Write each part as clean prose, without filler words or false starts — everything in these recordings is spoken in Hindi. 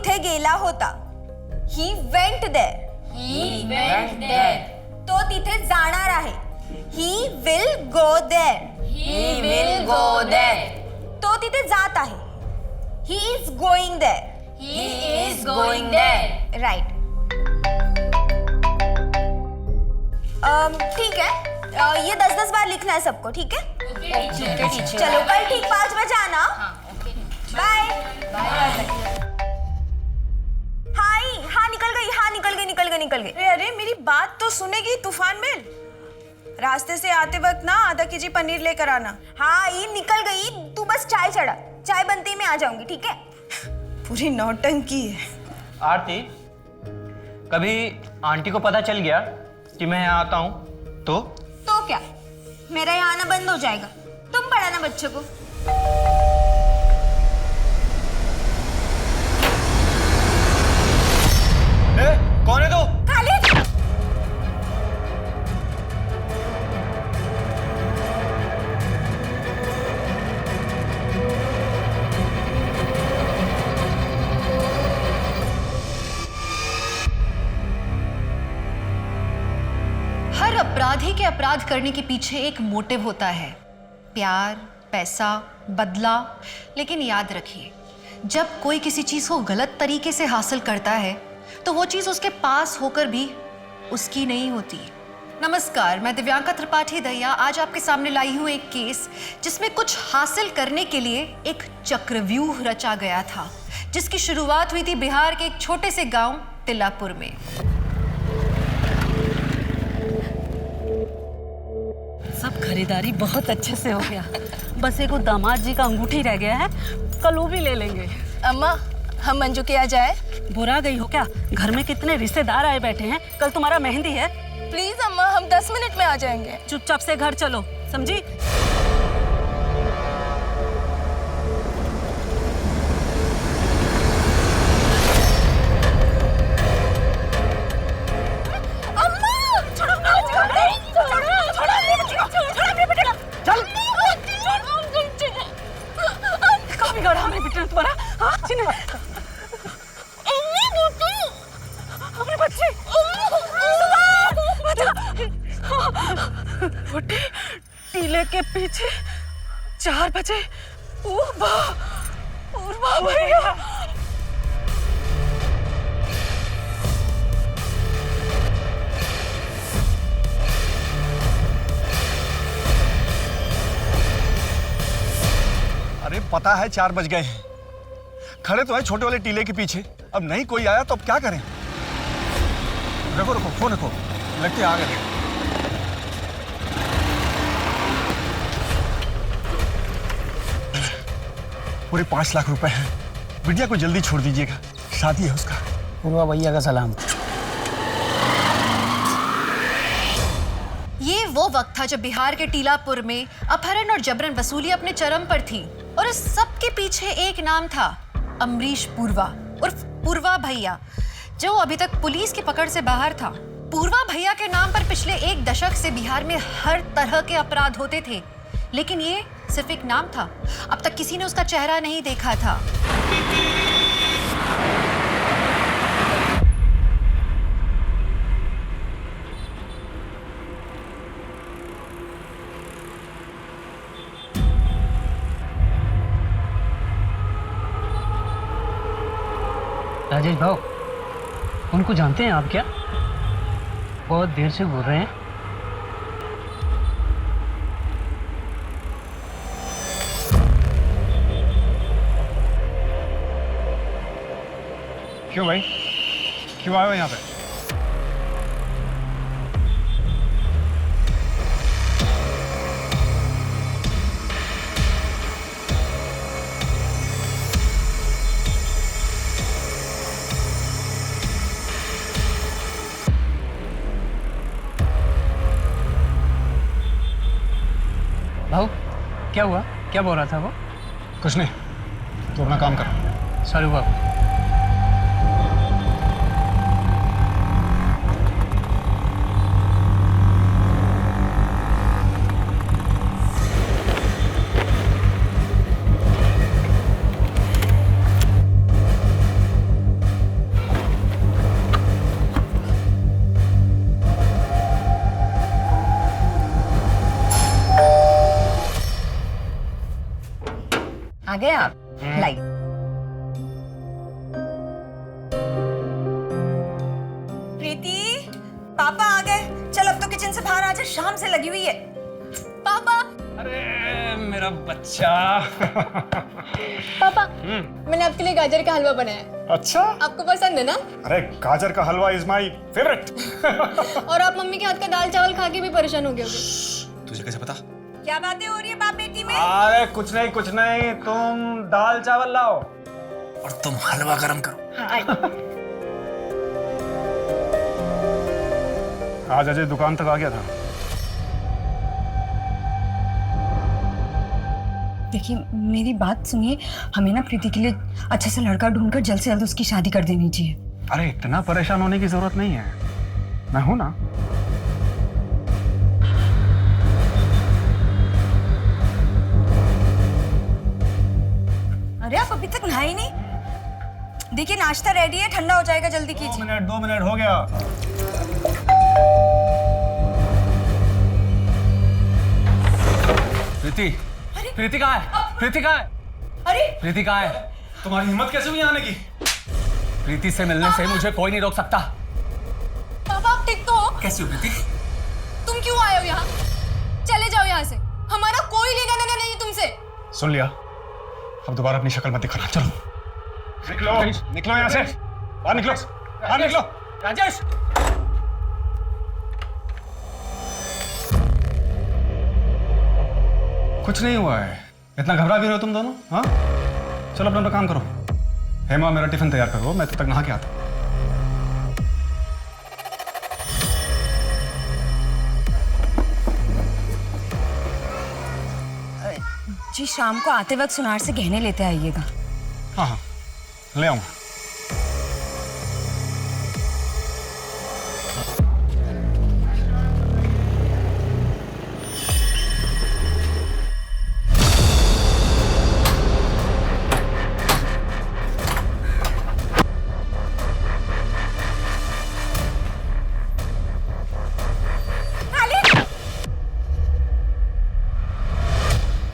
तिथे गेला होता. He went there. He went there. तो तिथे जाणार आहे. He will go there. He will go there. तो तिथे जात आहे. He is going there. He is going there. Right. ठीक है. ये 10-10 बार लिखना है सबको, ठीक है? चलो कल ठीक 5 बजे आना. बाय. हाँ निकल गई. अरे मेरी बात तो सुनेगी तूफान मेल. रास्ते से आते वक्त ना आधा केजी पनीर लेकर आना. हाँ ये निकल गई. तू बस चाय चढ़ा. चाय बनते ही मैं आ जाऊंगी, ठीक है? पूरी नौटंकी है. आरती, कभी आंटी को पता चल गया कि मैं यहाँ आता हूँ तो क्या मेरा यहाँ आना बंद हो जाएगा? तुम पढ़ाना बच्चे को. कौन है तू? खालिद. हर अपराधी के अपराध करने के पीछे एक मोटिव होता है. प्यार, पैसा, बदला. लेकिन याद रखिए, जब कोई किसी चीज को गलत तरीके से हासिल करता है तो वो चीज उसके पास होकर भी उसकी नहीं होती. नमस्कार, मैं दिव्यांका त्रिपाठी दहिया आज आपके सामने लाई हूं एक केस जिसमें कुछ हासिल करने के लिए एक चक्रव्यूह रचा गया था, जिसकी शुरुआत हुई थी बिहार के एक छोटे से गांव तिलापुर में. सब खरीदारी बहुत अच्छे से हो गया. बस एक दामाद जी का अंगूठी रह गया है, कल वो भी ले लेंगे. अम्मा, हम मंजू के यहाँ जाए? बुरा गई हो क्या? घर में कितने रिश्तेदार आए बैठे हैं. कल तुम्हारा मेहंदी है. प्लीज अम्मा, हम 10 मिनट में आ जाएंगे. चुपचाप से घर चलो, समझी? टीले के पीछे 4 बजे पूर्वा भैया. अरे पता है 4 बज गए हैं. खड़े तो है छोटे वाले टीले के पीछे. अब नहीं कोई आया तो अब क्या करें? रखो फोन रखो. लगते आ गए. पूरे 5 लाख रुपए हैं. बिटिया को जल्दी छोड़ दीजिएगा, शादी है उसका. पूर्वा भैया का सलाम. ये वो वक्त था जब बिहार के टीलापुर में अपहरण और जबरन वसूली अपने चरम पर थी. और इस सब के पीछे एक नाम था, अमरीश पूर्वा उर्फ पूर्वा भैया, जो अभी तक पुलिस की पकड़ से बाहर था. पूर्वा भैया के नाम पर पिछले 1 दशक से बिहार में हर तरह के अपराध होते थे, लेकिन ये सिर्फ एक नाम था. अब तक किसी ने उसका चेहरा नहीं देखा था. राजेश भाव, उनको जानते हैं आप क्या? बहुत देर से बोल रहे हैं. क्यों भाई, क्यों आए हो यहाँ पे? भाव, क्या हुआ? क्या बोल रहा था वो? कुछ नहीं, तू अपना काम कर. सॉरी बाबू. आ गए आप? लाई। प्रीति, पापा आ गए। चल अब तो किचन से बाहर आ जा, शाम से लगी हुई है। पापा, अरे मेरा बच्चा। पापा, मैंने आपके लिए गाजर का हलवा बनाया है। अच्छा, आपको पसंद है ना? अरे गाजर का हलवा इज माय फेवरेट। और आप मम्मी के हाथ का दाल चावल खा के भी परेशान हो गए होगे। तुझे कैसे पता? क्या बातें हो रही है बाप बेटी में? अरे कुछ नहीं, तुम दाल चावल लाओ और तुम हलवा गरम करो। आज अजय दुकान तक आ गया था। देखिए मेरी बात सुनिए, हमें ना प्रीति के लिए अच्छा सा लड़का ढूंढकर जल्द से जल्द उसकी शादी कर देनी चाहिए। अरे इतना परेशान होने की जरूरत नहीं है, मैं हूं ना। अरे आप अभी तक नहाए नहीं? देखिए नाश्ता रेडी है, ठंडा हो जाएगा, जल्दी कीजिए। 2 मिनट हो गया। प्रीति कहाँ है? प्रीति कहाँ है? अरे प्रीति कहाँ है? तुम्हारी हिम्मत कैसे हुई आने की? प्रीति से मिलने से मुझे कोई नहीं रोक सकता। पापा, आप ठीक तो हो? कैसी हो प्रीति? तुम क्यों आए हो यहाँ? चले जाओ यहाँ से, हमारा कोई लेना देना नहीं तुमसे। सुन लिया, अब दोबारा अपनी शक्ल मत दिखाना। चलो निकलो यहाँ से, बाहर निकलो। राजेश, कुछ नहीं हुआ है, इतना घबरा भी रहे हो तुम दोनों? हाँ, चलो अपना काम करो। हेमा, मेरा टिफिन तैयार करो, मैं तब तक नहा के आता हूँ। जी शाम को आते वक्त सुनार से गहने लेते आइएगा। हाँ, ले आऊंगा।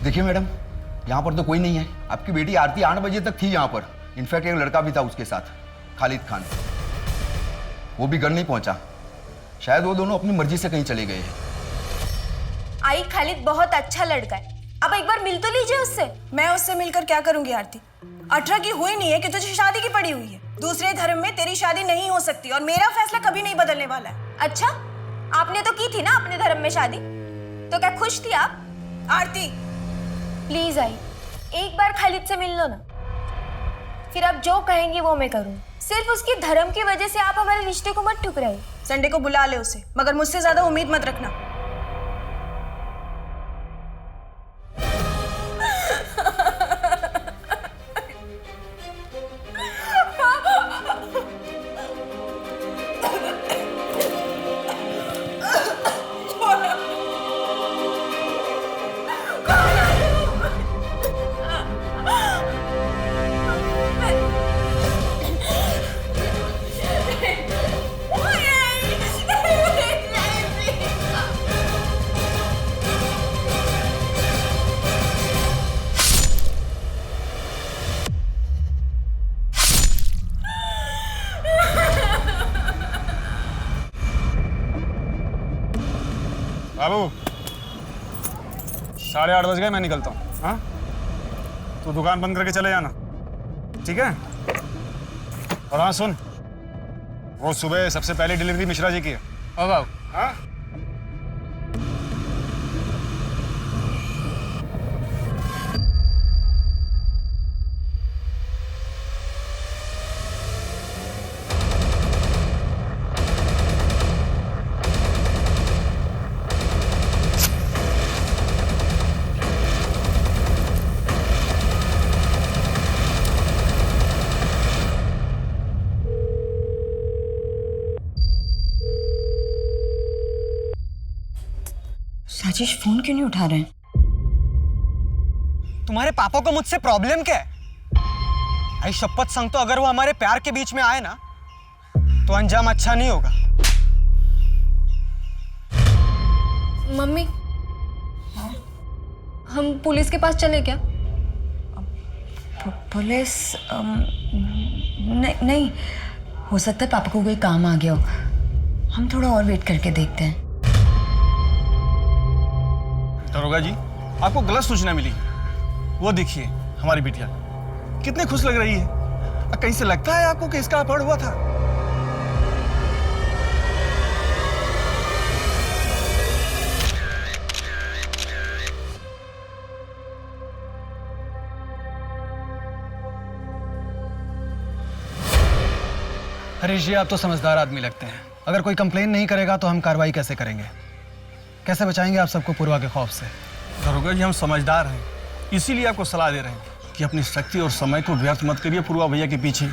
देखिए मैडम, यहाँ पर तो कोई नहीं है। आपकी बेटी आरती 8 बजे तक थी यहाँ पर। इनफैक्ट एक लड़का भी था उसके साथ, खालिद खान। वो भी घर नहीं पहुंचा। शायद वो दोनों अपनी मर्जी से कहीं चले गए हैं। आई, खालिद बहुत अच्छा लड़का है, अब एक बार मिल तो लीजिए उससे। मैं उससे मिलकर क्या करूंगी आरती? 18 की हुई नहीं है कि तुझे शादी की पड़ी हुई है। दूसरे धर्म में तेरी शादी नहीं हो सकती और मेरा फैसला कभी नहीं बदलने वाला है। अच्छा, आपने तो की थी ना अपने धर्म में शादी, तो क्या खुश थी आप? आरती प्लीज आई, एक बार खालिद से मिल लो ना, फिर आप जो कहेंगी वो मैं करूँ। सिर्फ उसके धर्म की वजह से आप हमारे रिश्ते को मत ठुकराइए। संडे को बुला ले उसे, मगर मुझसे ज्यादा उम्मीद मत रखना। बाबू, 8:30 बज गए, मैं निकलता हूँ। हाँ, तू दुकान बंद करके चले जाना, ठीक है? और हाँ सुन, वो सुबह सबसे पहले डिलीवरी मिश्रा जी की है। ओ बाबू, हाँ? राजेश फोन क्यों नहीं उठा रहे हैं? तुम्हारे पापा को मुझसे प्रॉब्लम क्या है? आई शपथ सांगतो, अगर वो हमारे प्यार के बीच में आए ना तो अंजाम अच्छा नहीं होगा। मम्मी, हम पुलिस के पास चले क्या? पुलिस नहीं हो सकता है पापा को कोई काम आ गया हो। हम थोड़ा और वेट करके देखते हैं। दरोगा जी, आपको गलत सूचना मिली। वो देखिए हमारी बिटिया कितनी खुश लग रही है। कहीं से लगता है आपको कि इसका अपहरण हुआ था? हरीश जी, आप तो समझदार आदमी लगते हैं। अगर कोई कंप्लेन नहीं करेगा तो हम कार्रवाई कैसे करेंगे? कैसे बचाएंगे आप सबको पूर्वा के खौफ से? दरोगा जी, हम समझदार हैं, इसीलिए आपको सलाह दे रहे हैं कि अपनी शक्ति और समय को व्यर्थ मत करिए पूर्वा भैया के पीछे।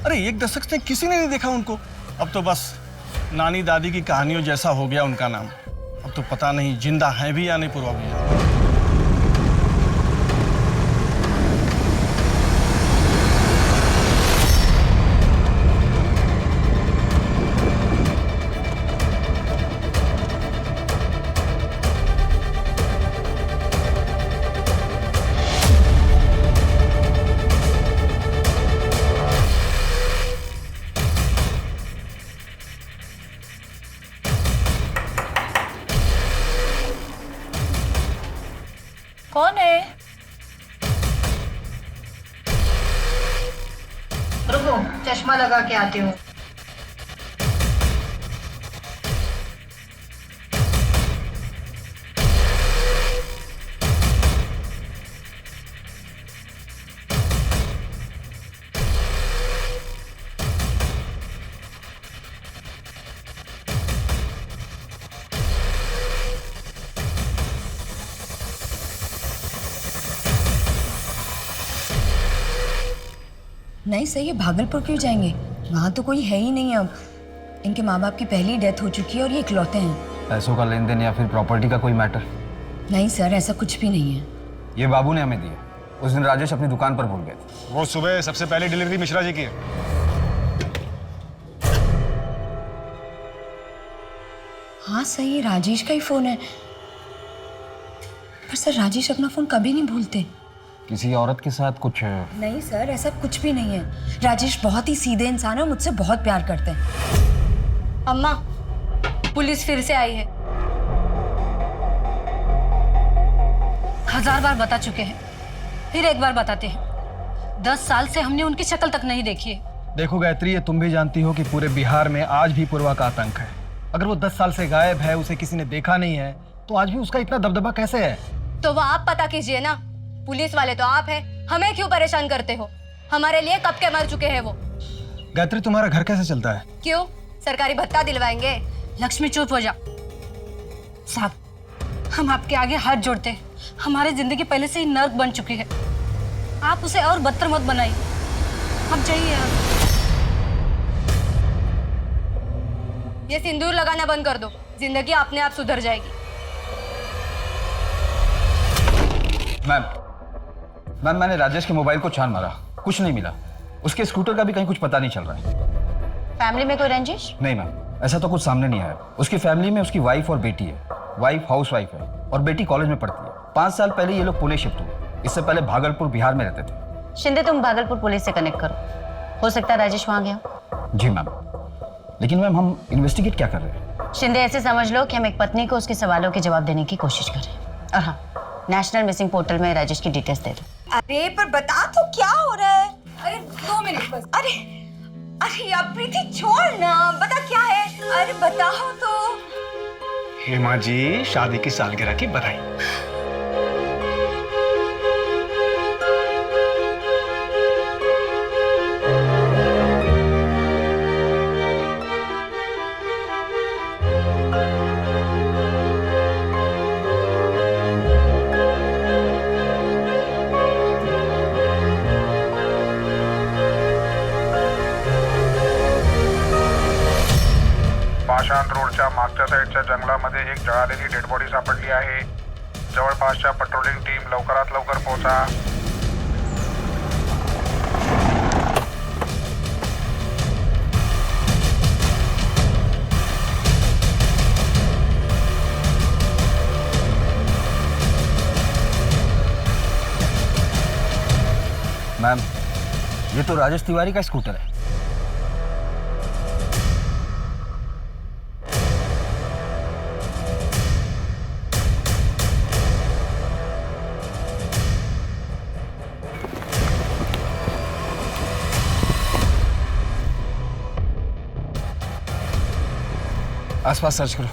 अरे 1 दशक से किसी ने नहीं देखा उनको। अब तो बस नानी दादी की कहानियों जैसा हो गया उनका नाम। अब तो पता नहीं जिंदा है भी या नहीं पूर्वा भैया। कौन है? रुको, चश्मा लगा के आती हूँ। नहीं सर, ये भागलपुर क्यों जाएंगे? वहाँ तो कोई है ही नहीं अब। इनके माँ बाप की पहली डेथ हो चुकी है और ये इकलौते हैं। पैसों का लेन देन या फिर प्रॉपर्टी का कोई मैटर? नहीं सर, ऐसा कुछ भी नहीं है। ये बाबू ने हमें दिया। उस दिन राजेश अपनी दुकान पर भूल गए थे। वो सुबह सबसे पहले डिलीवरी मिश्रा जी की है। हाँ सही, ये राजेश का ही फोन है। पर सर, राजेश अपना फोन कभी नहीं भूलते। किसी औरत के साथ कुछ? नहीं सर, ऐसा कुछ भी नहीं है। राजेश बहुत ही सीधे इंसान है, मुझसे बहुत प्यार करते हैं। अम्मा, पुलिस फिर से आई है। 1000 बार बता चुके हैं, फिर एक बार बताते हैं। 10 साल से हमने उनकी शक्ल तक नहीं देखी है। देखो गायत्री, ये तुम भी जानती हो कि पूरे बिहार में आज भी पूर्वा का आतंक है। अगर वो 10 साल से गायब है, उसे किसी ने देखा नहीं है, तो आज भी उसका इतना दबदबा कैसे है? तो वो आप पता कीजिए ना। पुलिस वाले तो आप हैं, हमें क्यों परेशान करते हो? हमारे लिए कब के मर चुके हैं वो। गायत्री, तुम्हारा घर कैसे चलता है? क्यों, सरकारी भत्ता दिलवाएंगे? लक्ष्मी चुप हो जा। साहब, हम आपके आगे हाथ जोड़ते हैं। हमारी जिंदगी पहले से ही नर्क बन चुकी है, आप उसे और बदतर मत बनाइए। अब जाइए आप। ये सिंदूर लगाना बंद कर दो, जिंदगी अपने आप सुधर जाएगी। मैम, मैंने राजेश के मोबाइल को छान मारा, कुछ नहीं मिला। उसके स्कूटर का भी कहीं कुछ पता नहीं चल रहा है। फैमिली में कोई रंजिश? नहीं मैम, ऐसा तो कुछ सामने नहीं आया। उसकी फैमिली में उसकी वाइफ और बेटी है। वाइफ हाउस वाइफ है और बेटी कॉलेज में पढ़ती है। 5 साल पहले ये लोग पुणे शिफ्ट हुए। इससे पहले भागलपुर बिहार में रहते थे। शिंदे, तुम भागलपुर पुलिस से कनेक्ट करो, हो सकता है राजेश वहाँ गया। जी मैम, लेकिन मैम हम इन्वेस्टिगेट क्या कर रहे हैं? शिंदे, ऐसे समझ लो कि हम एक पत्नी को उसके सवालों के जवाब देने की कोशिश कर रहे हैं। और हाँ, नेशनल मिसिंग पोर्टल में राजेश की डिटेल्स दे दो। अरे पर बता तो क्या हो रहा है? अरे 2 मिनट बस। अरे यार प्रीति, छोड़ ना, बता क्या है? अरे बताओ तो। हेमा जी, शादी की सालगिरह की बधाई। पाषाण रोडच्या मागच्या साईडच्या जंगलामध्ये एक जळालेली डेड बॉडी सापडली आहे. जवळपासच्या पेट्रोलिंग टीम लवकरात लवकर पोहोचा. मैम, ये तो राजेश तिवारी का स्कूटर है। आसपास सर्च करो।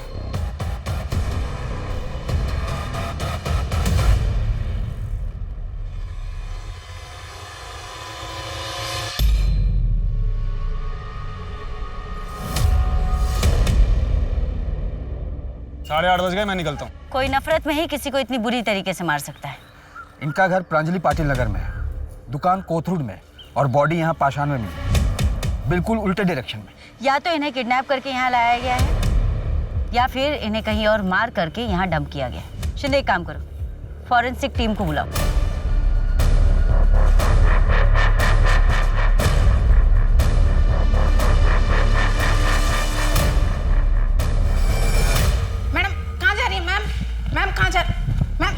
साढ़े 8 बज गए, मैं निकलता हूँ। कोई नफरत में ही किसी को इतनी बुरी तरीके से मार सकता है। इनका घर प्रांजलि पाटिल नगर में है, दुकान कोथरूड में, और बॉडी यहाँ पाषाण में मिली, बिल्कुल उल्टे डायरेक्शन में। या तो इन्हें किडनैप करके यहाँ लाया गया है या फिर इन्हें कहीं और मार करके यहाँ डंप किया गया है। शिंदे, एक काम करो, फॉरेंसिक टीम को बुलाओ। मैडम कहाँ जा रही है मैम? मैम कहाँ जा मैम?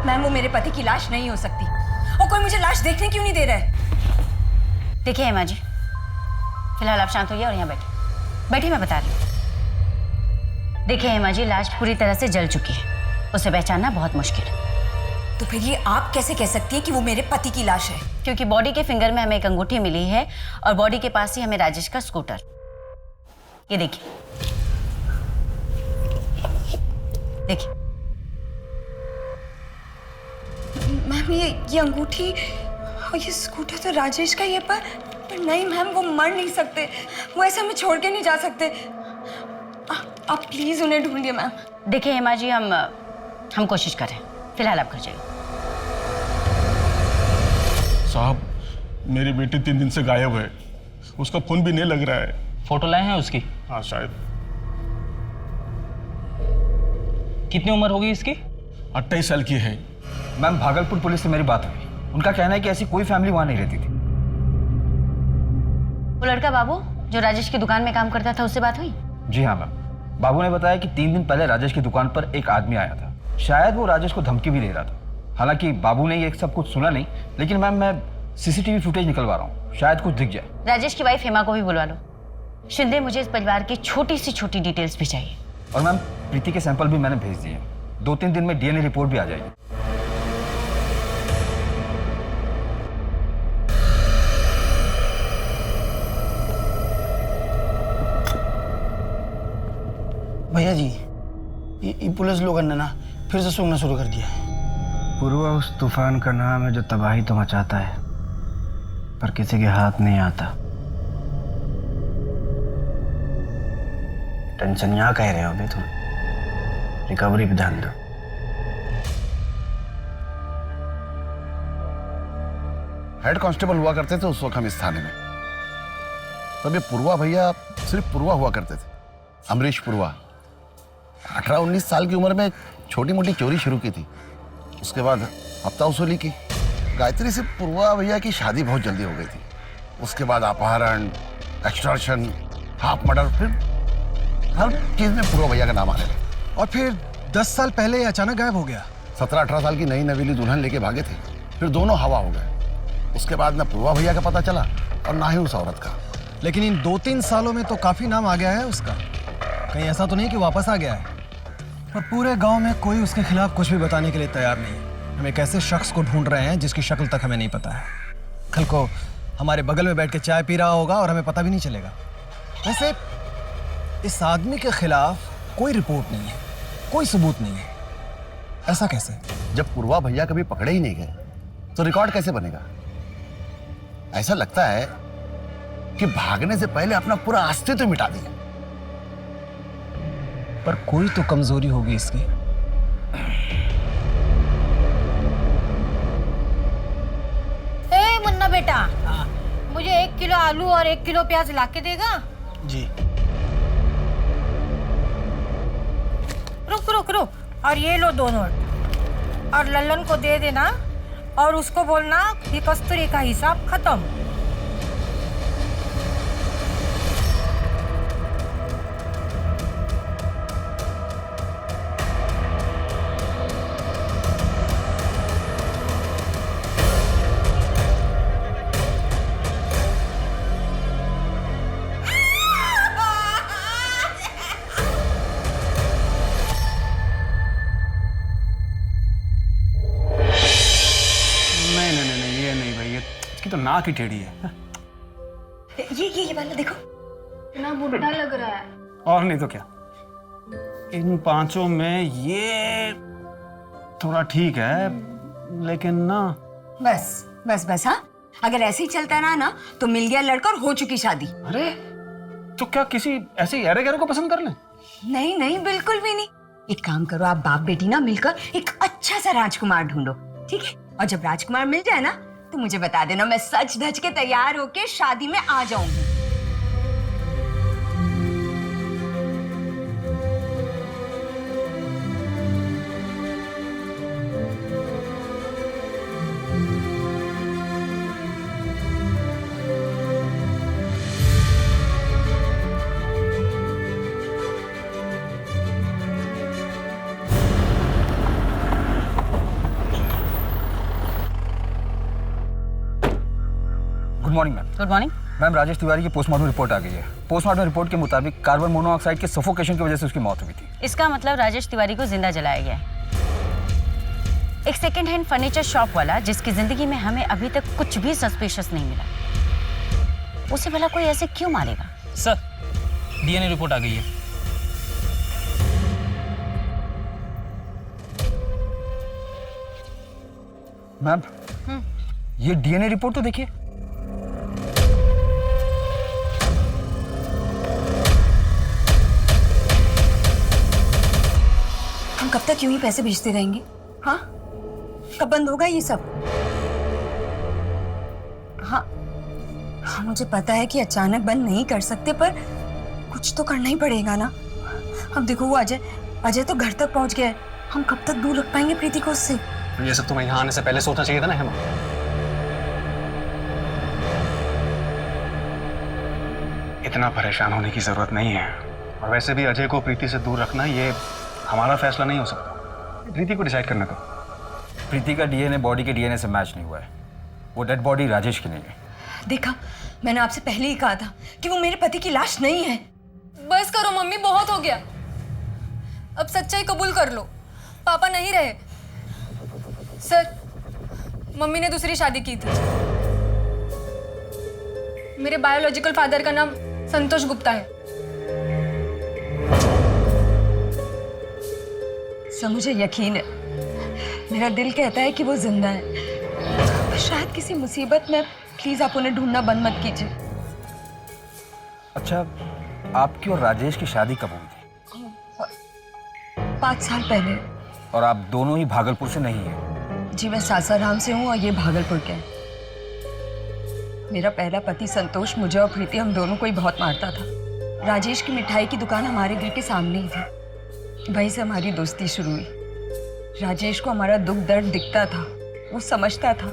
मैम वो मेरे पति की लाश नहीं हो सकती, और कोई मुझे लाश देखने क्यों नहीं दे रहा है? देखिए हेमा जी, फिलहाल आप शांत होइए और यहाँ बैठिए। बैठिए, मैं बता रही हूँ। देखिए हेमा जी, लाश पूरी तरह से जल चुकी है, उसे पहचानना बहुत मुश्किल है। तो फिर ये आप कैसे कह सकती है कि वो मेरे पति की लाश है? क्योंकि बॉडी के फिंगर में हमें एक अंगूठी मिली है और बॉडी के पास ही हमें राजेश का स्कूटर। ये देखिए, देखिए। मैम ये अंगूठी और ये स्कूटर तो राजेश का ही है, पर नहीं मैम, वो मर नहीं सकते, वो ऐसे हमें छोड़ के नहीं जा सकते। आप प्लीज उन्हें ढूंढिए मैम। देखिए हेमा जी, हम कोशिश करें, फिलहाल आप घर जाइए। साहब, मेरी बेटी 3 दिन से गायब है, उसका फोन भी नहीं लग रहा है। फोटो लाए हैं उसकी? हाँ शायद। कितनी उम्र होगी इसकी? 28 साल की है। मैम, भागलपुर पुलिस से मेरी बात हुई, उनका कहना है कि ऐसी कोई फैमिली वहां नहीं रहती थी। वो लड़का बाबू जो राजेश की दुकान में काम करता था, उससे बात हुई? जी हाँ मैम, बाबू ने बताया कि 3 दिन पहले राजेश की दुकान पर एक आदमी आया था, शायद वो राजेश को धमकी भी दे रहा था। हालांकि बाबू ने ये सब कुछ सुना नहीं, लेकिन मैम मैं सीसीटीवी फुटेज निकलवा रहा हूँ, शायद कुछ दिख जाए। राजेश की वाइफ हेमा को भी बुलवा लो। शिंदे, मुझे इस परिवार की छोटी से छोटी डिटेल्स भी चाहिए। और मैम, प्रीति के सैंपल भी मैंने भेज दिए, 2-3 दिन में डीएनए रिपोर्ट भी आ जाएगी। भैया जी, ये पुलिस लोगों ने ना फिर से सूंघना शुरू कर दिया है। पूर्वा उस तूफान का नाम है जो तबाही तो मचाता है, पर किसी के हाथ नहीं आता। टेंशन यहाँ कह रहे हो अभी तुम, रिकवरी पे ध्यान दो। हेड कांस्टेबल हुआ करते थे उस वक्त हम इस थाने में। तब ये पूर्वा भैया सिर्फ पूर्वा हुआ करते थे, अमरीश पूर्वा। 18-19 साल की उम्र में छोटी मोटी चोरी शुरू की थी, उसके बाद हफ्ता वसूली की। गायत्री से पूर्वा भैया की शादी बहुत जल्दी हो गई थी, उसके बाद अपहरण, एक्सटॉर्शन, हाफ मर्डर, फिर हर चीज में पूर्वा भैया का नाम आने लगा। और फिर 10 साल पहले ये अचानक गायब हो गया। 17-18 साल की नई नवीली दुल्हन लेके भागे थे, फिर दोनों हवा हो गए। उसके बाद ना पूर्वा भैया का पता चला और ना ही उस औरत का। लेकिन इन 2-3 सालों में तो काफी नाम आ गया है उसका, कहीं ऐसा तो नहीं कि वापस आ गया है। पर पूरे गांव में कोई उसके खिलाफ कुछ भी बताने के लिए तैयार नहीं है। हम एक ऐसे शख्स को ढूंढ रहे हैं जिसकी शक्ल तक हमें नहीं पता है। कल को हमारे बगल में बैठ के चाय पी रहा होगा और हमें पता भी नहीं चलेगा। वैसे इस आदमी के खिलाफ कोई रिपोर्ट नहीं है, कोई सबूत नहीं है। ऐसा कैसे? जब पूर्वा भैया कभी पकड़े ही नहीं गए तो रिकॉर्ड कैसे बनेगा? ऐसा लगता है कि भागने से पहले अपना पूरा अस्तित्व मिटा दिया। पर कोई तो कमजोरी होगी इसकी। ए मुन्ना बेटा, मुझे 1 किलो आलू और 1 किलो प्याज ला के देगा? जी। रुक रुक रुक, और ये लो 2 नोट, और लल्लन को दे देना और उसको बोलना कि कस्तूरी का हिसाब खत्म। तो नाक ही टेढ़ी है। ये वाला देखो, इतना बुढ़ा लग रहा है। और नहीं तो क्या, इन पांचों में ये थोड़ा ठीक है, लेकिन ना बस बस बस। हाँ, अगर ऐसे ही चलता रहा ना तो मिल गया लड़का और हो चुकी शादी। अरे तो क्या किसी ऐसे गहरे गहरे को पसंद कर लें? नहीं नहीं, बिल्कुल भी नहीं। एक काम करो, आप बाप बेटी ना मिलकर एक अच्छा सा राजकुमार ढूंढो, ठीक है? और जब राजकुमार मिल जाए ना तो मुझे बता देना, मैं सच धज के तैयार होके शादी में आ जाऊंगी। Good morning ma'am. Good morning. Ma'am, Rajesh Tiwari की पोस्टमार्टम रिपोर्ट आ गई है। पोस्टमार्टम रिपोर्ट के मुताबिक कार्बन मोनोऑक्साइड के सफोकेशन की वजह से उसकी मौत हुई थी। इसका मतलब राजेश तिवारी को जिंदा जलाया गया है। एक सेकेंड हैंड फर्नीचर शॉप वाला जिसकी जिंदगी में हमें अभी तक कुछ भी सस्पिशियस नहीं मिला, उसे भला कोई ऐसे क्यों मारेगा? सर, डीएनए रिपोर्ट आ गई है। मैम, ये डीएनए रिपोर्ट तो देखिए। हम कब तक यूं ही पैसे भेजते रहेंगे? हाँ, कब बंद होगा ये सब? हाँ हाँ, मुझे पता है कि अचानक बंद नहीं कर सकते, पर कुछ तो करना ही पड़ेगा ना। अब देखो, वो अजय तो घर तक पहुंच गया है। हम कब तक दूर रख पाएंगे प्रीति को उससे? ये सब तुम्हें यहाँ आने से पहले सोचना चाहिए था ना हेमा। इतना परेशान होने की जरूरत नहीं है। और वैसे भी अजय को प्रीति से दूर रखना ये हमारा फैसला नहीं हो सकता, प्रीति को डिसाइड करना। तो प्रीति का डीएनए बॉडी के डीएनए से मैच नहीं हुआ है। वो डेड बॉडी राजेश की नहीं है। देखा, मैंने आपसे पहले ही कहा था कि वो मेरे पति की लाश नहीं है। बस करो मम्मी, बहुत हो गया। अब सच्चाई कबूल कर लो, पापा नहीं रहे। सर, मम्मी ने दूसरी शादी की थी। मेरे बायोलॉजिकल फादर का नाम संतोष गुप्ता है। सर, मुझे यकीन है, मेरा दिल कहता है कि वो जिंदा है। शायद किसी मुसीबत में। प्लीज आप उन्हें ढूंढना बंद मत कीजिए। अच्छा, आपकी और राजेश की शादी कब हुई थी? 5 साल पहले। और आप दोनों ही भागलपुर से नहीं हैं? जी, मैं सासाराम से हूँ और ये भागलपुर के हैं। मेरा पहला पति संतोष मुझे और प्रीति, हम दोनों को ही बहुत मारता था। राजेश की मिठाई की दुकान हमारे घर के सामने ही थी। वहीं से हमारी दोस्ती शुरू हुई। राजेश को हमारा दुख दर्द दिखता था, वो समझता था,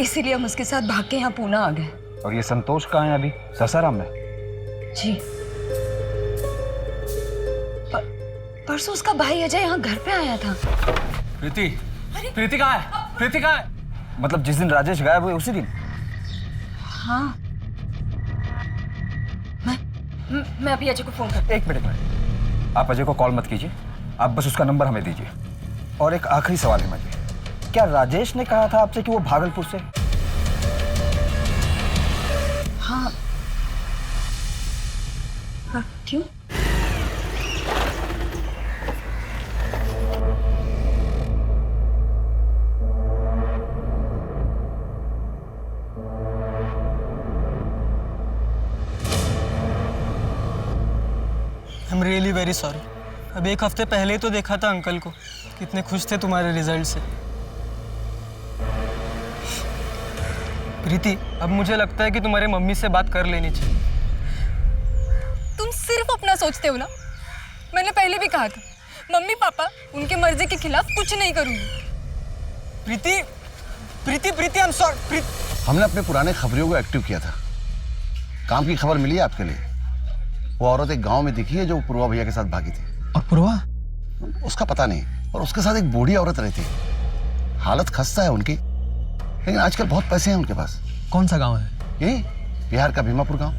इसीलिए हम उसके साथ भाग के यहाँ पूना आ गए। और ये संतोष कहाँ है अभी? सासाराम में? जी, परसों उसका भाई अजय यहाँ घर पे आया था। प्रीति कहाँ है? प्रीति कहाँ है? मतलब जिस दिन राजेश गायब हुए उसी दिन? हाँ, मैं अभी अजय को फोन करती हूँ। एक मिनट, आप अजय को कॉल मत कीजिए, आप बस उसका नंबर हमें दीजिए। और एक आखिरी सवाल है मुझे, क्या राजेश ने कहा था आपसे कि वो भागलपुर से? हाँ। क्यों? I am really very sorry. अब 1 हफ्ते पहले ही तो देखा था अंकल को, कितने खुश थे तुम्हारे रिजल्ट से। प्रीति, अब मुझे लगता है कि तुम्हारे मम्मी से बात कर लेनी चाहिए। तुम सिर्फ अपना सोचते हो ना। मैंने पहले भी कहा था, मम्मी पापा उनके मर्जी के खिलाफ कुछ नहीं करूंगी। प्रीति, प्रीति, प्रीति, आई एम सॉरी। हमने अपने पुराने खबरियों को एक्टिव किया था। काम की खबर मिली है आपके लिए। वो औरत एक गांव में दिखी है जो पूर्वा भैया के साथ भागी थी। और पूर्वा? उसका पता नहीं, और उसके साथ एक बूढ़ी औरत रहती है। हालत खस्ता है उनकी, लेकिन आजकल बहुत पैसे हैं उनके पास। कौन सा गांव है? यही बिहार का भीमापुर गांव।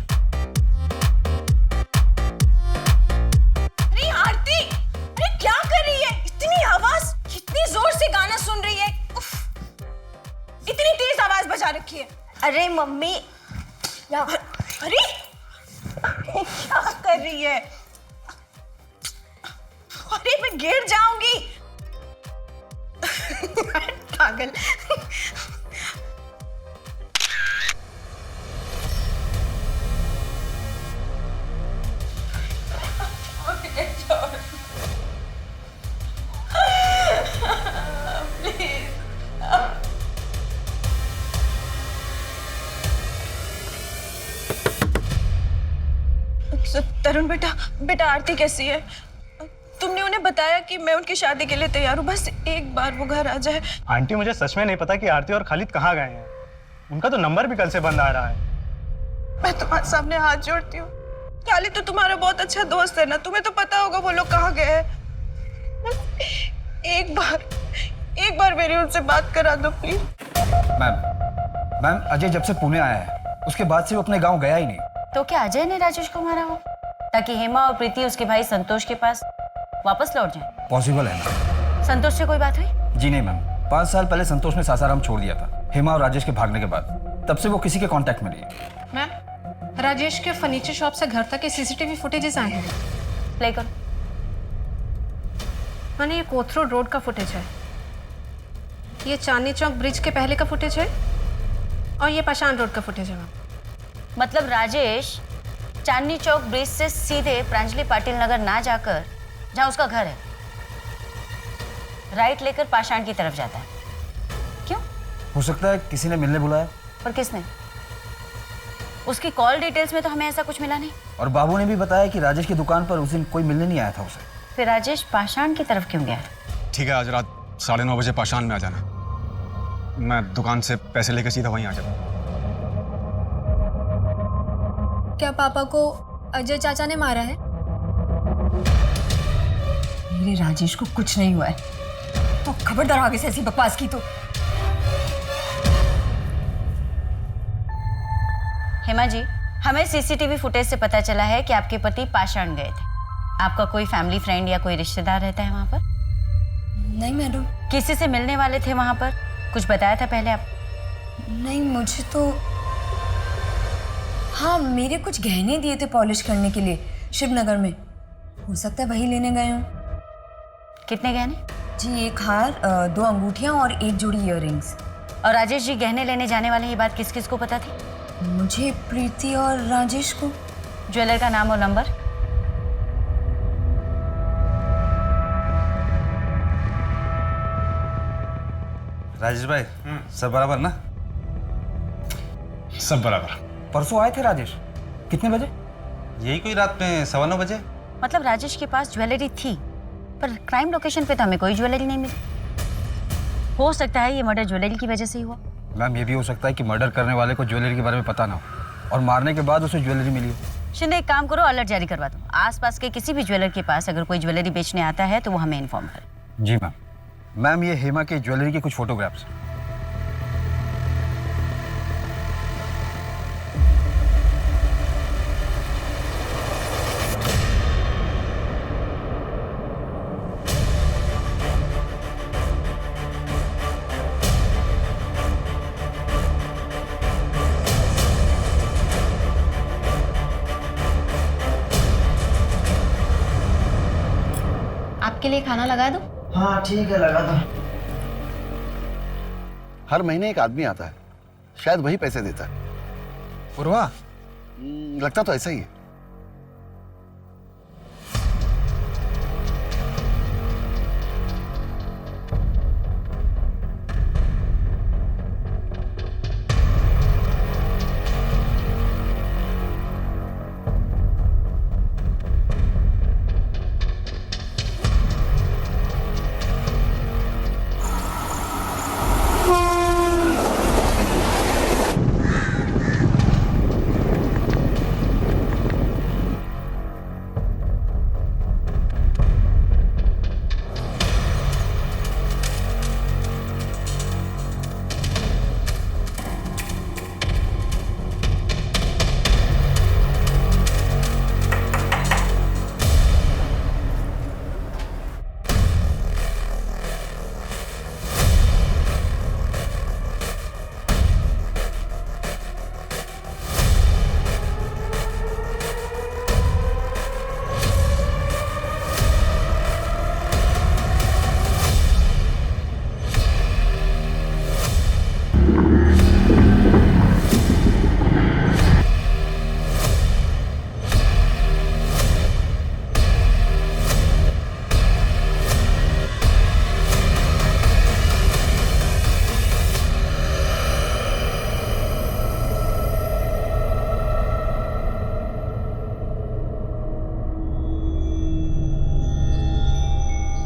अरे आरती, अरे क्या कर रही है? इतनी आवाज, कितनी जोर से गाना सुन रही है। उफ, इतनी तेज आवाज बजा रखी है। अरे मम्मी अरे क्या कर रही है? अरे मैं गिर जाऊंगी। पागल। तरुण बेटा आरती कैसी है? तुमने उन्हें बताया कि मैं उनकी शादी के लिए तैयार हूँ, बस एक बार वो घर आ जाए। आंटी मुझे सच में नहीं पता कि आरती और खालिद कहाँ गए हैं। उनका तो नंबर भी कल से बंद आ रहा है। मैं तुम्हारे सामने हाथ जोड़ती हूँ। खालिद तो तुम्हारा बहुत अच्छा दोस्त है ना, तुम्हें तो पता होगा वो लोग कहाँ गए हैं। एक बार मेरी उनसे बात करा दो प्लीज। मैम अजय जब से पुणे आया है उसके बाद से वो अपने गांव गया ही नहीं। तो क्या अजय ने राजेश को मारा हो ताकि हेमा और प्रीति उसके भाई संतोष के पास वापस लौट जाए? पॉसिबल है मैम। संतोष से कोई बात हुई? जी नहीं मैम, 5 साल पहले संतोष ने सासाराम छोड़ दिया था हेमा और राजेश के भागने के बाद। तब से वो किसी के कांटेक्ट में नहीं है। मैम राजेश के फर्नीचर शॉप से घर तक के सीसीटीवी फुटेजेस आए हैं। प्ले करो। मैंने ये कोथरूड रोड का फुटेज है, ये चांदनी चौक ब्रिज के पहले का फुटेज है और ये पाषाण रोड का फुटेज है। मैम मतलब राजेश चांदनी चौक ब्रिज से सीधे प्रांजलि पाटिल नगर ना जाकर जहां उसका घर है राइट लेकर पाषाण की तरफ जाता है। क्यों? हो सकता है किसी ने मिलने बुलाया। पर किसने? उसकी कॉल डिटेल्स में तो हमें ऐसा कुछ मिला नहीं। और बाबू ने भी बताया कि राजेश की दुकान पर उस दिन कोई मिलने नहीं आया था उसे। फिर राजेश पाषाण की तरफ क्यों गया? ठीक है, आज रात 9:30 बजे पाषाण में आ जाना। मैं दुकान से पैसे लेकर सीधा वहीं आ जाऊंगा। क्या पापा को अजय चाचा ने मारा है? मेरे राजेश को कुछ नहीं हुआ है। तो खबरदार आगे से ऐसी बकवास की तो। हेमा जी, हमें सीसीटीवी फुटेज से पता चला है कि आपके पति पाषाण गए थे। आपका कोई फैमिली फ्रेंड या कोई रिश्तेदार रहता है वहां पर? नहीं मैडम। किसी से मिलने वाले थे वहां पर? कुछ बताया था पहले आप? नहीं मुझे तो हाँ, मेरे कुछ गहने दिए थे पॉलिश करने के लिए शिवनगर में, हो सकता है वही लेने गए हों। कितने गहने? जी 1 हार, 2 अंगूठियां और 1 जोड़ी इयररिंग्स। और राजेश जी गहने लेने जाने वाले ये बात किस किस को पता थी? मुझे, प्रीति और राजेश को। ज्वेलर का नाम और नंबर? राजेश भाई सब बराबर ना? सब बराबर। परसों आए थे राजेश, कितने बजे? यही कोई रात में 9:15 बजे। मतलब राजेश के पास ज्वेलरी थी पर क्राइम लोकेशन पे तो हमें कोई ज्वेलरी नहीं मिली। हो सकता है ये मर्डर ज्वेलरी की वजह से ही हुआ। मैम ये भी हो सकता है कि मर्डर करने वाले को ज्वेलरी के बारे में पता ना हो और मारने के बाद उसे ज्वेलरी मिली हो। शिंदे एक काम करो, अलर्ट जारी करवा दो। आसपास के किसी भी ज्वेलर के पास अगर कोई ज्वेलरी बेचने आता है तो वो हमें इन्फॉर्म करे। जी मैम। मैम ये हेमा के ज्वेलरी के कुछ फोटोग्राफ्स। आपके लिए खाना लगा दूं? हाँ ठीक है, लगा दो। हर महीने एक आदमी आता है, शायद वही पैसे देता है। पूर्वा? लगता तो ऐसा ही है।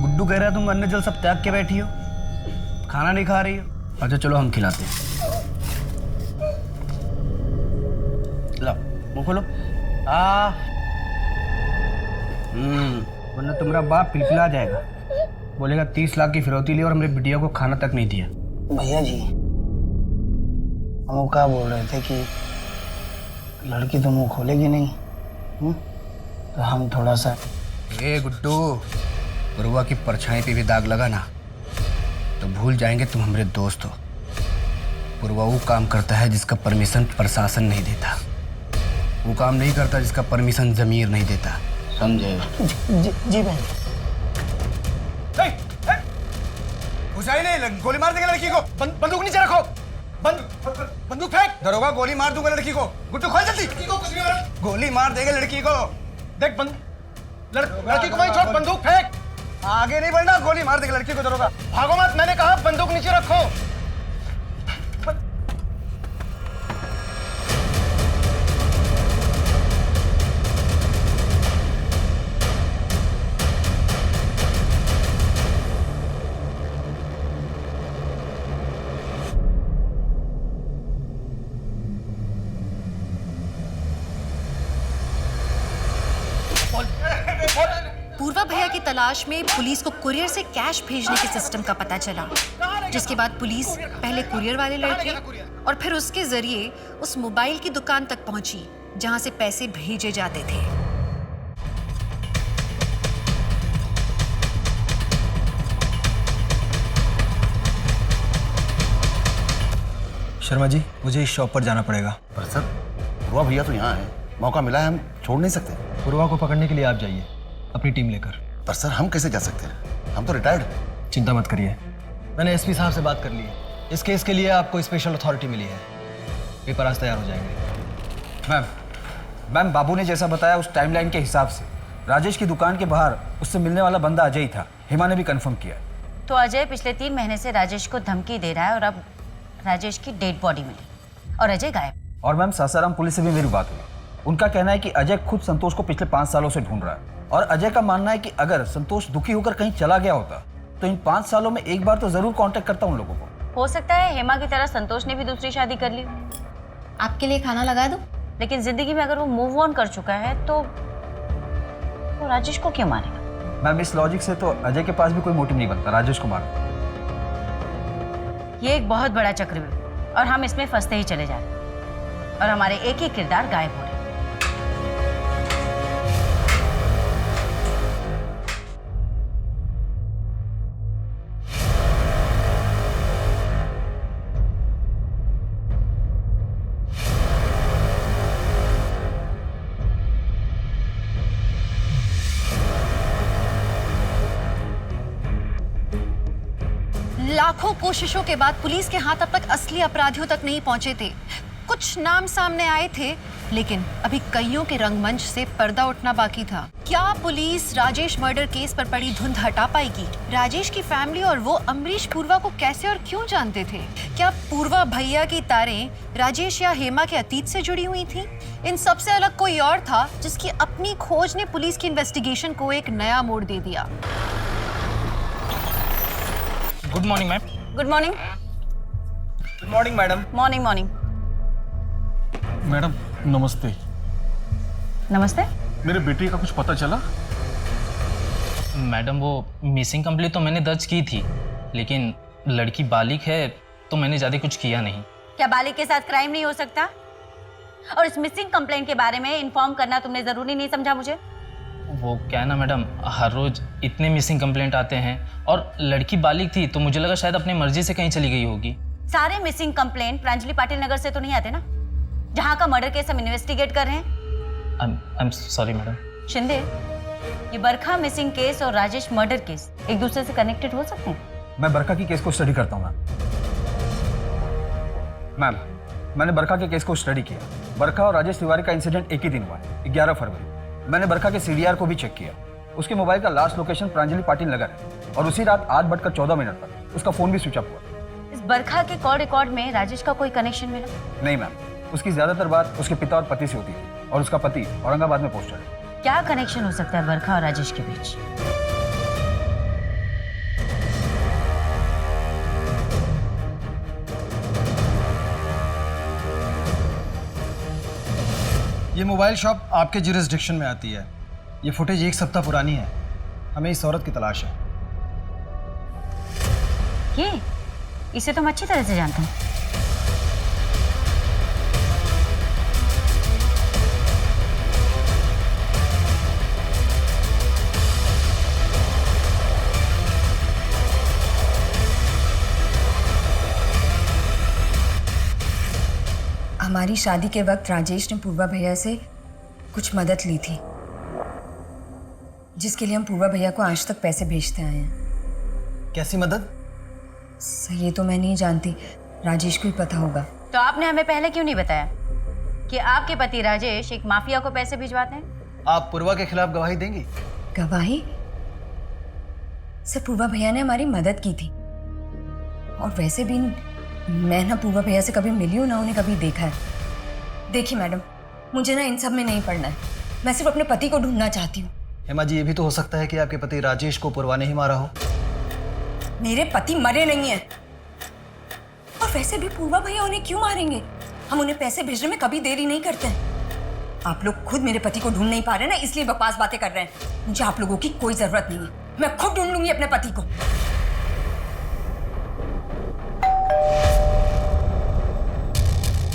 गुड्डू कह रहा है तुम अन्न जल सब त्याग के बैठी हो, खाना नहीं खा रही हो। अच्छा चलो हम खिलाते हैं। लो मुँह खोलो। वरना तुम्हारा बाप पिलपिला जाएगा, बोलेगा 30 लाख की फिरौती ली और हमरे बिटिया को खाना तक नहीं दिया। भैया जी हम क्या बोल रहे थे कि लड़की तो मुंह खोलेगी नहीं, तो हम थोड़ा सा। ए गुड्डू, पुरवा की परछाई पे भी दाग लगा ना तो भूल जाएंगे तुम हमारे दोस्त हो। पुरवा वो काम करता है जिसका परमिशन प्रशासन नहीं देता, वो काम नहीं करता जिसका परमिशन जमीर नहीं देता, समझे? जी बहन। घुसाई नहीं, गोली मार देगा लड़की को। बंदूक नीचे रखो, बंदूक फेंक। दरोगा गोली मार दूंगा लड़की को। गुड्डू खोल जल्दी, गोली मार देगा लड़की को। देख लड़की को वहीं छोड़, बंदूक फेंक। आगे नहीं बढ़ना, गोली मार देगा लड़की को दरोगा। भागो मत, मैंने कहा बंदूक नीचे रखो। पूर्वा भैया की तलाश में पुलिस को कुरियर से कैश भेजने के सिस्टम का पता चला, जिसके बाद पुलिस पहले कुरियर वाले लड़के और फिर उसके जरिए उस मोबाइल की दुकान तक पहुंची जहां से पैसे भेजे जाते थे। शर्मा जी मुझे इस शॉप पर जाना पड़ेगा। पर सर पुरवा भैया तो यहाँ है, मौका मिला है, हम छोड़ नहीं सकते। पुरवा को पकड़ने के लिए आप जाइए अपनी टीम लेकर। पर सर हम कैसे जा सकते हैं, हम तो रिटायर्ड। चिंता मत करिए, मैंने एसपी साहब से बात कर ली है। इस केस के लिए आपको स्पेशल अथॉरिटी मिली है, पेपर आज तैयार हो जाएंगे। मैम बाबू ने जैसा बताया उस टाइमलाइन के हिसाब से राजेश की दुकान के बाहर उससे मिलने वाला बंदा अजय ही था। हेमा ने भी कंफर्म किया। तो अजय पिछले 3 महीने से राजेश को धमकी दे रहा है और अब राजेश की डेड बॉडी मिली और अजय गायब। और मैम सासाराम पुलिस से भी मेरी बात हुई, उनका कहना है कि अजय खुद संतोष को पिछले 5 सालों से ढूंढ रहा है और अजय का मानना है कि अगर संतोष दुखी होकर कहीं चला गया होता तो इन 5 सालों में एक बार तो जरूर कांटेक्ट करता उन लोगों को। हो सकता है हेमा की तरह संतोष ने भी दूसरी शादी कर ली। आपके लिए खाना लगा दूं? लेकिन जिंदगी में अगर वो मूव ऑन कर चुका है तो राजेश को क्यों मारेगा? मैम इस लॉजिक से तो अजय के पास भी कोई मोटिव नहीं बनता राजेश को मारने। ये एक बहुत बड़ा चक्रव्यूह और हम इसमें फंसते ही चले जा रहे हैं और हमारे एक ही किरदार गायब हो रहे हैं। लाखों कोशिशों के बाद पुलिस के हाथ अब तक असली अपराधियों तक नहीं पहुंचे थे। कुछ नाम सामने आए थे, लेकिन अभी कईयों के रंगमंच से पर्दा उठना बाकी था। क्या पुलिस राजेश मर्डर केस पर पड़ी धुंध हटा पाएगी? राजेश की फैमिली और वो अमरीश पूर्वा को कैसे और क्यों जानते थे? क्या पूर्वा भैया की तारें राजेश या हेमा के अतीत से जुड़ी हुई थी? इन सबसे अलग कोई और था जिसकी अपनी खोज ने पुलिस की इन्वेस्टिगेशन को एक नया मोड़ दे दिया। Good morning ma'am. Good morning. Good morning madam. Morning morning. Madam नमस्ते। नमस्ते। मेरे बेटे का कुछ पता चला? मैडम वो मिसिंग कंप्लेंट तो मैंने दर्ज की थी, लेकिन लड़की बालिग है तो मैंने ज़्यादा कुछ किया नहीं। क्या बालिग के साथ क्राइम नहीं हो सकता? और इस मिसिंग कंप्लेंट के बारे में इन्फॉर्म करना तुमने ज़रूरी नहीं समझा मुझे? वो क्या है ना मैडम, हर रोज़ इतने मिसिंग कंप्लेंट आते हैं और लड़की बालिग थी तो मुझे लगा शायद अपनी मर्जी से कहीं चली गई होगी। सारे मिसिंग कंप्लेंट प्रांजलि पाटिल नगर से तो नहीं आते ना, जहाँ का मर्डर केस हम इन्वेस्टिगेट कर रहे हैं। I am sorry madam. Shinde, ये बरखा मिसिंग केस और राजेश मर्डर केस एक दूसरे से कनेक्टेड हो सकते हैं? मैं बरखा की केस को स्टडी करता हूँ मैम। मैंने बरखा के केस को स्टडी किया। बरखा और राजेश तिवारी का इंसिडेंट एक ही दिन हुआ है, 11 फरवरी। मैंने बरखा के CDR को भी चेक किया। उसके मोबाइल का लास्ट लोकेशन प्रांजलि पाटिल नगर है और उसी रात 8:14 पर उसका फोन भी स्विच ऑफ हुआ। इस बरखा के कॉल रिकॉर्ड में राजेश का कोई कनेक्शन मिला? नहीं मैम, उसकी ज्यादातर बात उसके पिता और पति से होती है और उसका पति औरंगाबाद में पोस्टेड है। क्या कनेक्शन हो सकता है बरखा और राजेश के बीच? ये मोबाइल शॉप आपके जुरिस्डिक्शन में आती है। ये फुटेज 1 सप्ताह पुरानी है। हमें इस औरत की तलाश है। ये इसे तो हम अच्छी तरह से जानते हैं। हमारी शादी के वक्त राजेश ने पूर्वा भैया से कुछ मदद ली थी, जिसके लिए हम पूर्वा भैया को आज तक पैसे भेजते आए हैं। कैसी मदद? सर ये तो मैं नहीं जानती, राजेश को ही पता होगा। तो आपने हमें पहले क्यों नहीं बताया कि आपके पति राजेश एक माफिया को पैसे भिजवाते हैं? आप पूर्वा के खिलाफ गवाही देंगी? गवाही? सर पूर्वा भैया ने हमारी मदद की थी, और वैसे भी मैं ना पूर्वा भैया से कभी मिली हूँ ना उन्हें कभी देखा है। देखिए मैडम, मुझे ना इन सब में नहीं पड़ना है। मैं सिर्फ अपने पति को ढूंढना चाहती हूँ। हेमा जी, ये भी तो हो सकता है कि आपके पति राजेश को पूर्वा ने ही मारा हो। मेरे पति मरे नहीं हैं, और वैसे भी पूर्वा भैया उन्हें क्यों मारेंगे? हम उन्हें पैसे भेजने में कभी देरी नहीं करते हैं। आप लोग खुद मेरे पति को ढूंढ नहीं पा रहे ना, इसलिए बकवास बातें कर रहे हैं। मुझे आप लोगों की कोई जरूरत नहीं है, मैं खुद ढूंढ लूंगी अपने पति को।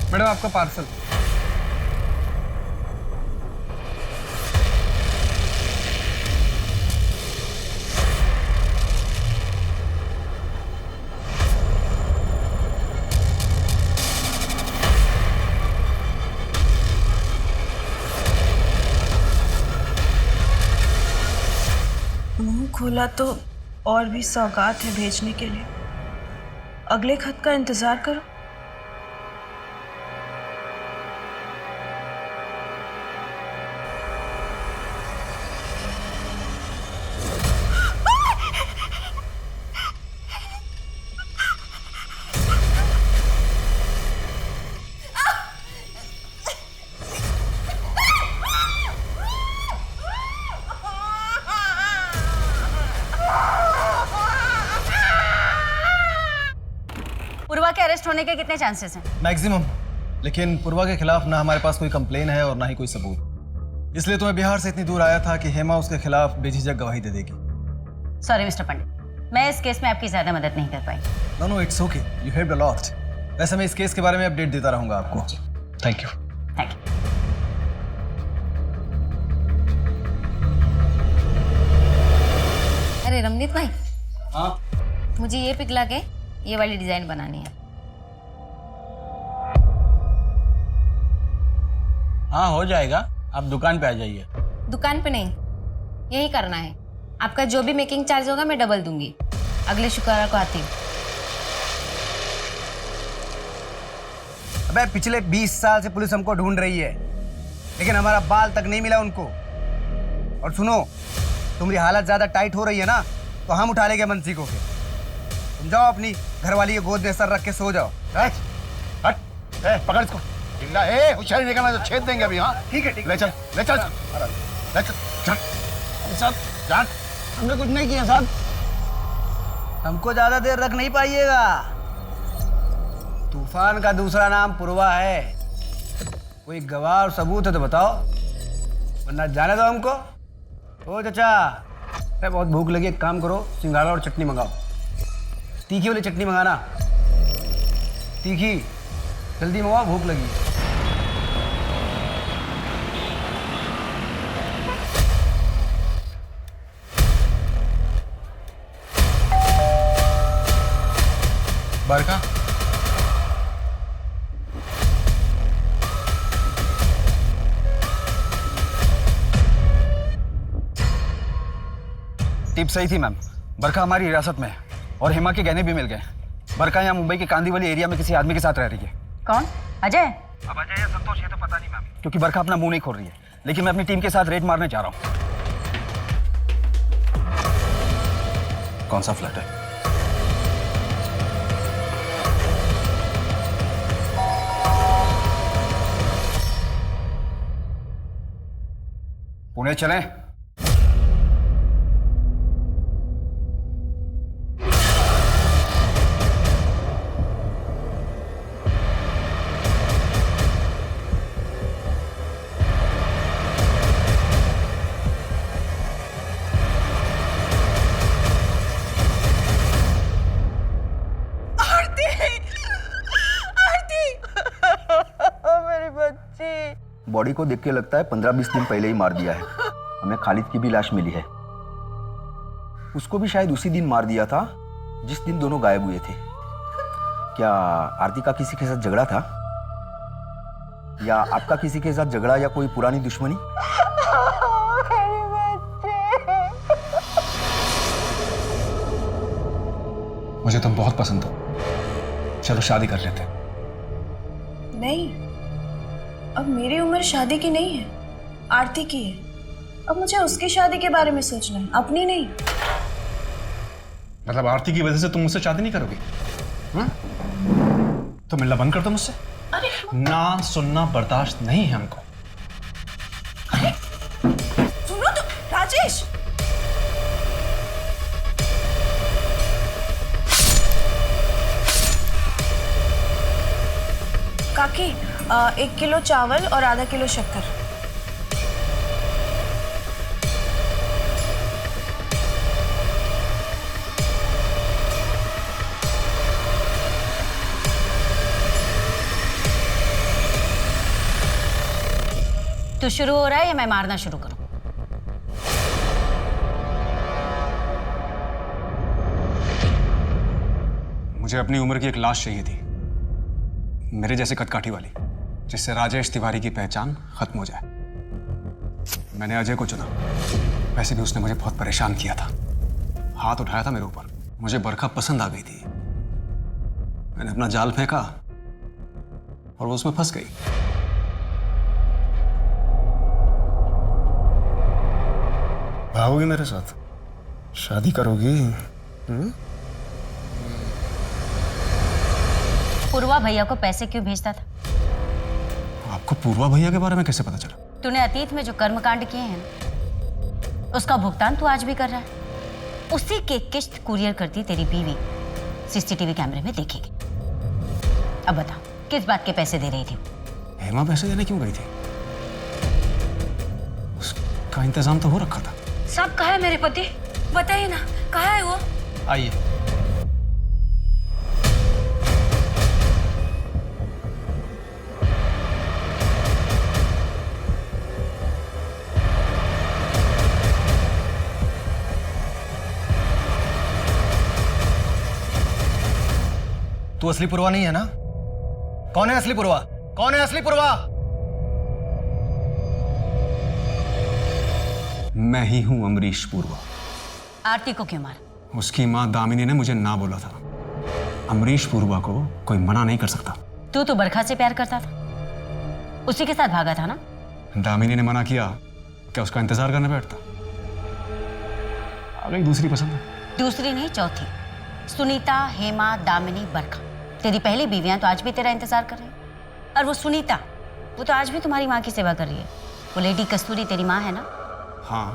मैडम आपका पार्सल। मुंह खोला तो और भी सौगात है भेजने के लिए। अगले खत का इंतजार करो। पूर्वा के अरेस्ट होने के कितने चांसेस हैं? मैक्सिमम। लेकिन पूर्वा के खिलाफ ना हमारे पास कोई कंप्लेन है और ना ही कोई सबूत। इसलिए तो मैं बिहार से इतनी दूर आया था कि हेमा उसके खिलाफ बेझिझक गवाही दे देगी। सॉरी मिस्टर पंडित, मैं इस केस में आपकी ज्यादा मदद नहीं कर पाई। No no, it's okay, you helped a lot. वैसे मैं इस केस के बारे में अपडेट देता रहूंगा आपको। Thank you. Thank you. अरे रमनीत भाई, हाँ मुझे ये पिक ला के ये वाली डिजाइन बनानी है। हाँ हो जाएगा, आप दुकान पे आ जाइए। दुकान पे नहीं, यही करना है। आपका जो भी मेकिंग चार्ज होगा मैं डबल दूंगी। अगले शुक्रवार को आती हूँ। अबे पिछले 20 साल से पुलिस हमको ढूंढ रही है, लेकिन हमारा बाल तक नहीं मिला उनको। और सुनो, तुम्हारी हालत ज्यादा टाइट हो रही है ना, तो हम उठा लेंगे मंसी को। फिर तुम जाओ अपनी घरवाली के गोद में सर रख के सो जाओ। हट, पकड़ इसको। चिल्ला, होशियारी निकलना तो छेद देंगे अभी। हाँ ठीक है, ठीक। ले चल, ले चल, ले चल, चल। साहब जान, हमने कुछ नहीं किया साहब। हमको ज्यादा देर रख नहीं पाइएगा। तूफान का दूसरा नाम पूर्वा है। कोई गवाह और सबूत है तो बताओ, वरना जाने दो हमको। ओ चाचा, अरे बहुत भूख लगी, एक काम करो, सिंघाड़ा और चटनी मंगाओ। तीखी वाली चटनी मंगाना, तीखी। जल्दी मंगाओ, भूख लगी। बरका, टिप सही थी मैम। बरखा हमारी हिरासत में है और हेमा के गहने भी मिल गए। बरखा यहाँ मुंबई के कांदीवली एरिया में किसी आदमी के साथ रह रही है। कौन? अजय? अब अजय या संतोष ये तो पता नहीं मैम, क्योंकि बरखा अपना मुंह नहीं खोल रही है। लेकिन मैं अपनी टीम के साथ रेड मारने जा रहा हूँ। कौन सा फ्लैट है? पुणे चलें? बॉडी को देख के लगता है 15-20 दिन पहले ही मार दिया है। हमें खालिद की भी लाश मिली है। उसको भी शायद उसी दिन मार दिया था जिस दिन दोनों गायब हुए थे। क्या आरती का किसी के साथ झगड़ा था, या आपका किसी के साथ झगड़ा, या कोई पुरानी दुश्मनी? मुझे तुम बहुत पसंद हो, चलो शादी कर लेते हैं। नहीं, अब मेरी उम्र शादी की नहीं है, आरती की है। अब मुझे उसकी शादी के बारे में सोचना है, अपनी नहीं। मतलब आरती की वजह से तुम मुझसे शादी नहीं करोगी? तो मिलना बंद कर दो मुझसे। अरे ना सुनना बर्दाश्त नहीं है हमको। सुनो तो राजेश, काकी 1 किलो चावल और आधा किलो शक्कर। तो शुरू हो रहा है या मैं मारना शुरू करूं? मुझे अपनी उम्र की एक लाश चाहिए थी, मेरे जैसे कदकाठी वाली, जिससे राजेश तिवारी की पहचान खत्म हो जाए। मैंने अजय को चुना। वैसे भी उसने मुझे बहुत परेशान किया था, हाथ उठाया था मेरे ऊपर। मुझे बरखा पसंद आ गई थी। मैंने अपना जाल फेंका और वो उसमें फंस गई। भागोगी मेरे साथ? शादी करोगी? पूर्वा भैया को पैसे क्यों भेजता था? आपको पूर्वा भैया के बारे में कैसे पता चला? तूने अतीत में जो कर्मकांड किए हैं ना, उसका भुगतान तू आज भी कर रहा है। उसी के किस्त कुरियर करती तेरी बीवी सीसीटीवी कैमरे में देखेगी। अब बता, किस बात के पैसे दे रही थी? हेमा पैसे देने क्यों गई थी? उसका इंतजाम तो हो रखा था। सब कहा है मेरे पति? बताइए ना, कहा है वो? आइए। तू असली पूर्वा नहीं है ना? कौन है असली पूर्वा? कौन है असली पूर्वा? मैं ही हूं अमरीश पूर्वा। आरती को क्यों मारा? उसकी मां दामिनी ने मुझे ना बोला था। अमरीश पूर्वा को कोई मना नहीं कर सकता। तू तो बरखा से प्यार करता था, उसी के साथ भागा था ना? दामिनी ने मना किया, क्या उसका इंतजार करने बैठता? आ गई दूसरी पसंद। दूसरी नहीं, चौथी। सुनीता, हेमा, दामिनी, बरखा, तेरी पहली बीवियां तो आज भी तेरा इंतजार कर रही है। और वो सुनीता, वो तो आज भी तुम्हारी माँ की सेवा कर रही है। वो लेडी कस्तूरी तेरी माँ है ना? हाँ,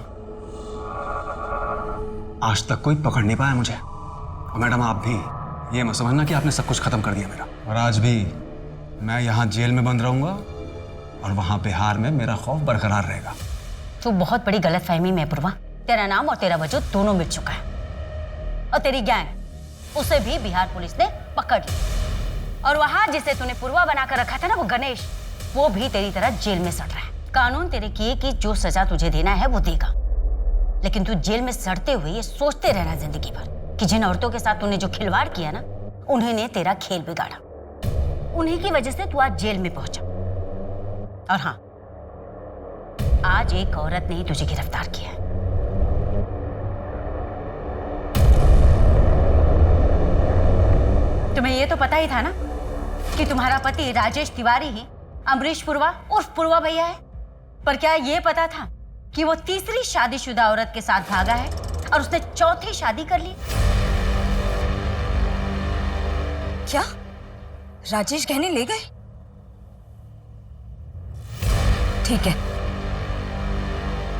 आज तक कोई पकड़ नहीं पाया मुझे। और मैडम आप भी ये मत समझना कि आपने सब कुछ खत्म कर दिया मेरा। और आज भी मैं यहाँ जेल में बंद रहूंगा और वहां बिहार में मेरा खौफ बरकरार रहेगा। तू बहुत बड़ी गलतफहमी में है पूर्वा। तेरा नाम और तेरा वजूद दोनों मिट चुका है। और तेरी गैंग, उसे भी बिहार पुलिस ने पकड़ लिया। और वहां जिसे तूने पूर्वा बनाकर रखा था ना, वो गणेश, वो भी तेरी तरह जेल में सड़ रहा है। कानून तेरे किए कि जो सजा तुझे देना है वो देगा, लेकिन तू जेल में सड़ते हुए ये सोचते रहना जिंदगी भर कि जिन औरतों के साथ तूने जो खिलवाड़ किया ना, उन्हीं ने तेरा खेल बिगाड़ा। उन्हीं की वजह से तू आज जेल में पहुंचा। और हाँ, आज एक औरत ने ही तुझे गिरफ्तार किया है। तुम्हें ये तो पता ही था ना कि तुम्हारा पति राजेश तिवारी ही अमरीश पूर्वा उर्फ पूर्वा भैया है। पर क्या ये पता था कि वो तीसरी शादीशुदा औरत के साथ भागा है और उसने चौथी शादी कर ली? क्या राजेश गहने ले गए? ठीक है,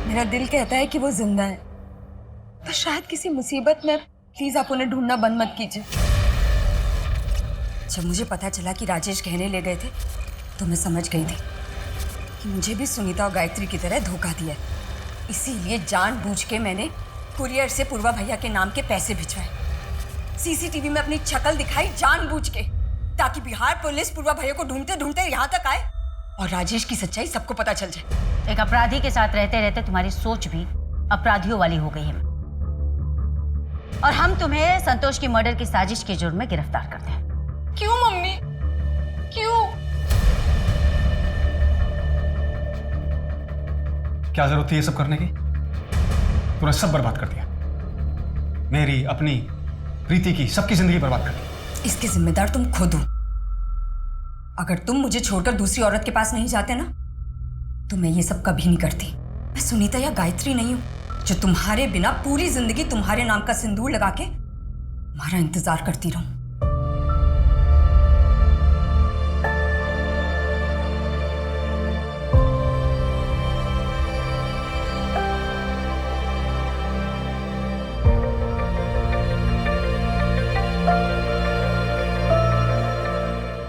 मेरा दिल कहता है कि वो जिंदा है, पर शायद किसी मुसीबत में। प्लीज आप उन्हें ढूंढना बंद मत कीजिए। जब मुझे पता चला कि राजेश गहने ले गए थे, तो मैं समझ गई थी कि मुझे भी सुनीता और गायत्री की तरह धोखा दिया। इसीलिए जानबूझ के मैंने कुरियर से पूर्वा भैया के नाम के पैसे भिजवाए, सीसीटीवी में अपनी शक्ल दिखाई जानबूझ के, ताकि बिहार पुलिस पूर्वा भैया को ढूंढते ढूंढते यहाँ तक आए और राजेश की सच्चाई सबको पता चल जाए। एक अपराधी के साथ रहते रहते तुम्हारी सोच भी अपराधियों वाली हो गई है। और हम तुम्हें संतोष की मर्डर की साजिश के जुर्म में गिरफ्तार करते हैं। क्यों मम्मी, क्यों? क्या जरूरत थी ये सब करने की? तूने सब बर्बाद कर दिया, मेरी, अपनी, प्रीति की, सबकी जिंदगी बर्बाद कर दी। इसके जिम्मेदार तुम खुद हो। अगर तुम मुझे छोड़कर दूसरी औरत के पास नहीं जाते ना, तो मैं ये सब कभी नहीं करती। मैं सुनीता या गायत्री नहीं हूं जो तुम्हारे बिना पूरी जिंदगी तुम्हारे नाम का सिंदूर लगा के तुम्हारा इंतजार करती रहूं।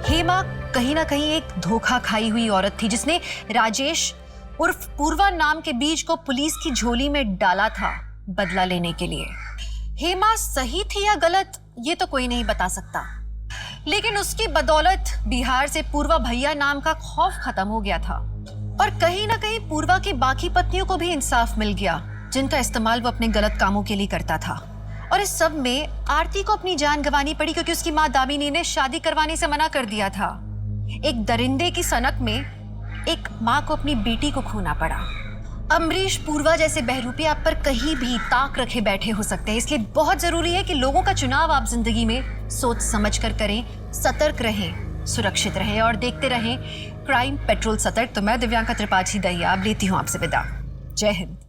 हेमा कहीं ना कहीं एक धोखा खाई हुई औरत थी जिसने राजेश उर्फ पूर्वा नाम के बीज को पुलिस की झोली में डाला था बदला लेने के लिए। हेमा सही थी या गलत ये तो कोई नहीं बता सकता, लेकिन उसकी बदौलत बिहार से पूर्वा भैया नाम का खौफ खत्म हो गया था और कहीं ना कहीं पूर्वा की बाकी पत्नियों को भी इंसाफ मिल गया जिनका इस्तेमाल वो अपने गलत कामों के लिए करता था। और इस सब में आरती को अपनी जान गंवानी पड़ी क्योंकि उसकी माँ दामिनी ने शादी करवाने से मना कर दिया था। एक दरिंदे की सनक में एक माँ को अपनी बेटी को खोना पड़ा। अमरीश पूर्वा जैसे बहरूपी आप पर कहीं भी ताक रखे बैठे हो सकते हैं, इसलिए बहुत जरूरी है कि लोगों का चुनाव आप जिंदगी में सोच समझ कर करें, सतर्क रहें, सुरक्षित रहें और देखते रहें क्राइम पेट्रोल सतर्क। तो मैं दिव्यांका त्रिपाठी दहिया अब लेती हूँ आपसे विदा। जय हिंद।